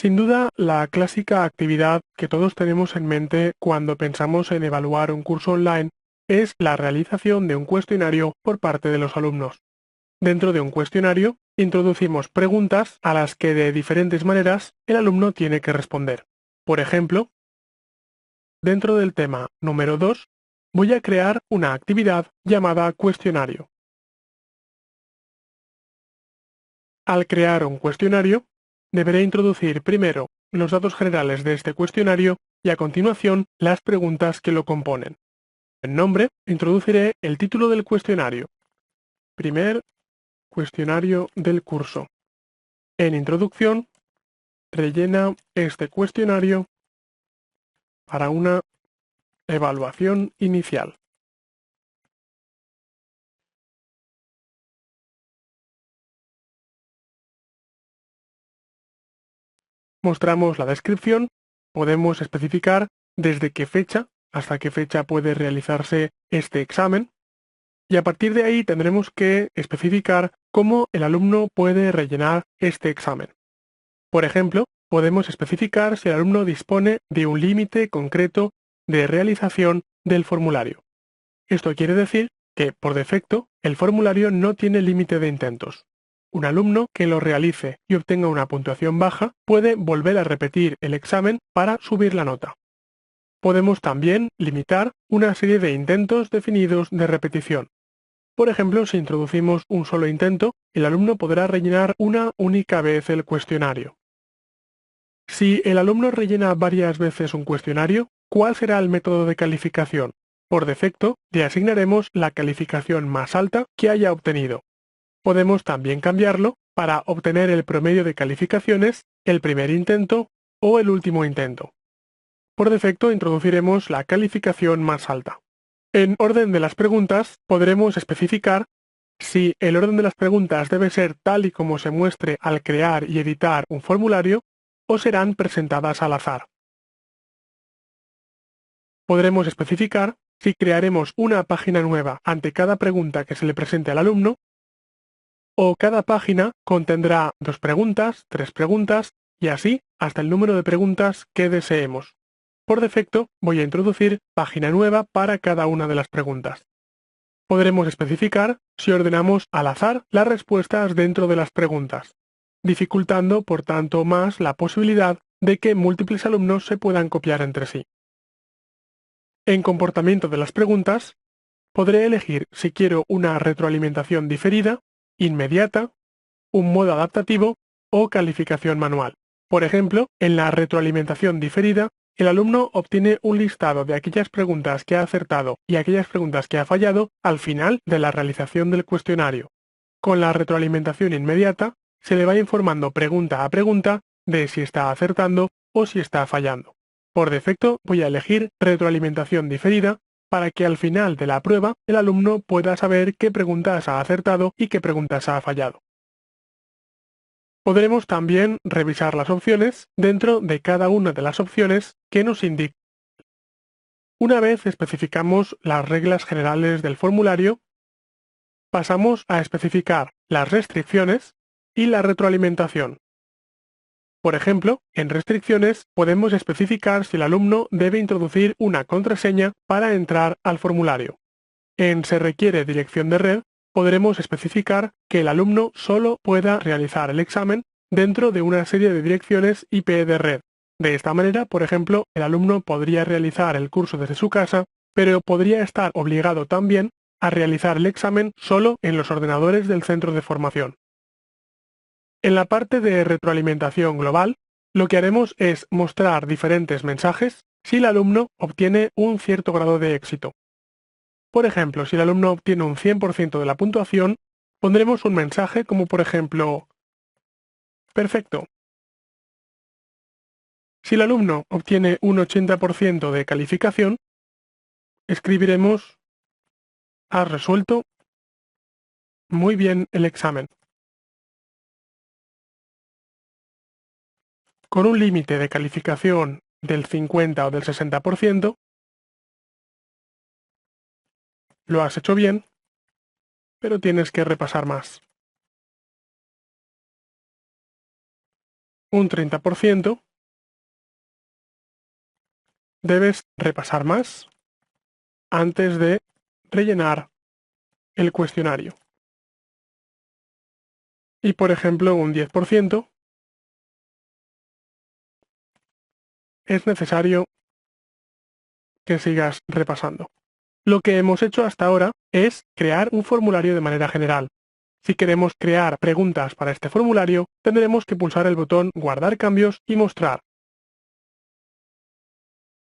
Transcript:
Sin duda, la clásica actividad que todos tenemos en mente cuando pensamos en evaluar un curso online es la realización de un cuestionario por parte de los alumnos. Dentro de un cuestionario, introducimos preguntas a las que de diferentes maneras el alumno tiene que responder. Por ejemplo, dentro del tema número 2, voy a crear una actividad llamada cuestionario. Al crear un cuestionario, deberé introducir primero los datos generales de este cuestionario y a continuación las preguntas que lo componen. En nombre, introduciré el título del cuestionario. Primer cuestionario del curso. En introducción, rellena este cuestionario para una evaluación inicial. Mostramos la descripción, podemos especificar desde qué fecha hasta qué fecha puede realizarse este examen y a partir de ahí tendremos que especificar cómo el alumno puede rellenar este examen. Por ejemplo, podemos especificar si el alumno dispone de un límite concreto de realización del formulario. Esto quiere decir que, por defecto, el formulario no tiene límite de intentos. Un alumno que lo realice y obtenga una puntuación baja puede volver a repetir el examen para subir la nota. Podemos también limitar una serie de intentos definidos de repetición. Por ejemplo, si introducimos un solo intento, el alumno podrá rellenar una única vez el cuestionario. Si el alumno rellena varias veces un cuestionario, ¿cuál será el método de calificación? Por defecto, le asignaremos la calificación más alta que haya obtenido. Podemos también cambiarlo para obtener el promedio de calificaciones, el primer intento o el último intento. Por defecto introduciremos la calificación más alta. En orden de las preguntas, podremos especificar si el orden de las preguntas debe ser tal y como se muestre al crear y editar un formulario o serán presentadas al azar. Podremos especificar si crearemos una página nueva ante cada pregunta que se le presente al alumno o cada página contendrá 2 preguntas, 3 preguntas y así hasta el número de preguntas que deseemos. Por defecto voy a introducir página nueva para cada una de las preguntas. Podremos especificar si ordenamos al azar las respuestas dentro de las preguntas, dificultando por tanto más la posibilidad de que múltiples alumnos se puedan copiar entre sí. En comportamiento de las preguntas, podré elegir si quiero una retroalimentación diferida, inmediata, un modo adaptativo o calificación manual. Por ejemplo, en la retroalimentación diferida, el alumno obtiene un listado de aquellas preguntas que ha acertado y aquellas preguntas que ha fallado al final de la realización del cuestionario. Con la retroalimentación inmediata, se le va informando pregunta a pregunta de si está acertando o si está fallando. Por defecto, voy a elegir retroalimentación diferida para que al final de la prueba el alumno pueda saber qué preguntas ha acertado y qué preguntas ha fallado. Podremos también revisar las opciones dentro de cada una de las opciones que nos indican. Una vez especificamos las reglas generales del formulario, pasamos a especificar las restricciones y la retroalimentación. Por ejemplo, en restricciones podemos especificar si el alumno debe introducir una contraseña para entrar al formulario. En Se requiere dirección de red, podremos especificar que el alumno solo pueda realizar el examen dentro de una serie de direcciones IP de red. De esta manera, por ejemplo, el alumno podría realizar el curso desde su casa, pero podría estar obligado también a realizar el examen solo en los ordenadores del centro de formación. En la parte de retroalimentación global, lo que haremos es mostrar diferentes mensajes si el alumno obtiene un cierto grado de éxito. Por ejemplo, si el alumno obtiene un 100% de la puntuación, pondremos un mensaje como por ejemplo, perfecto. Si el alumno obtiene un 80% de calificación, escribiremos, has resuelto muy bien el examen. Con un límite de calificación del 50 o del 60%, lo has hecho bien, pero tienes que repasar más. un 30%, debes repasar más antes de rellenar el cuestionario. Y por ejemplo, un 10% es necesario que sigas repasando. Lo que hemos hecho hasta ahora es crear un formulario de manera general. Si queremos crear preguntas para este formulario, tendremos que pulsar el botón Guardar cambios y mostrar.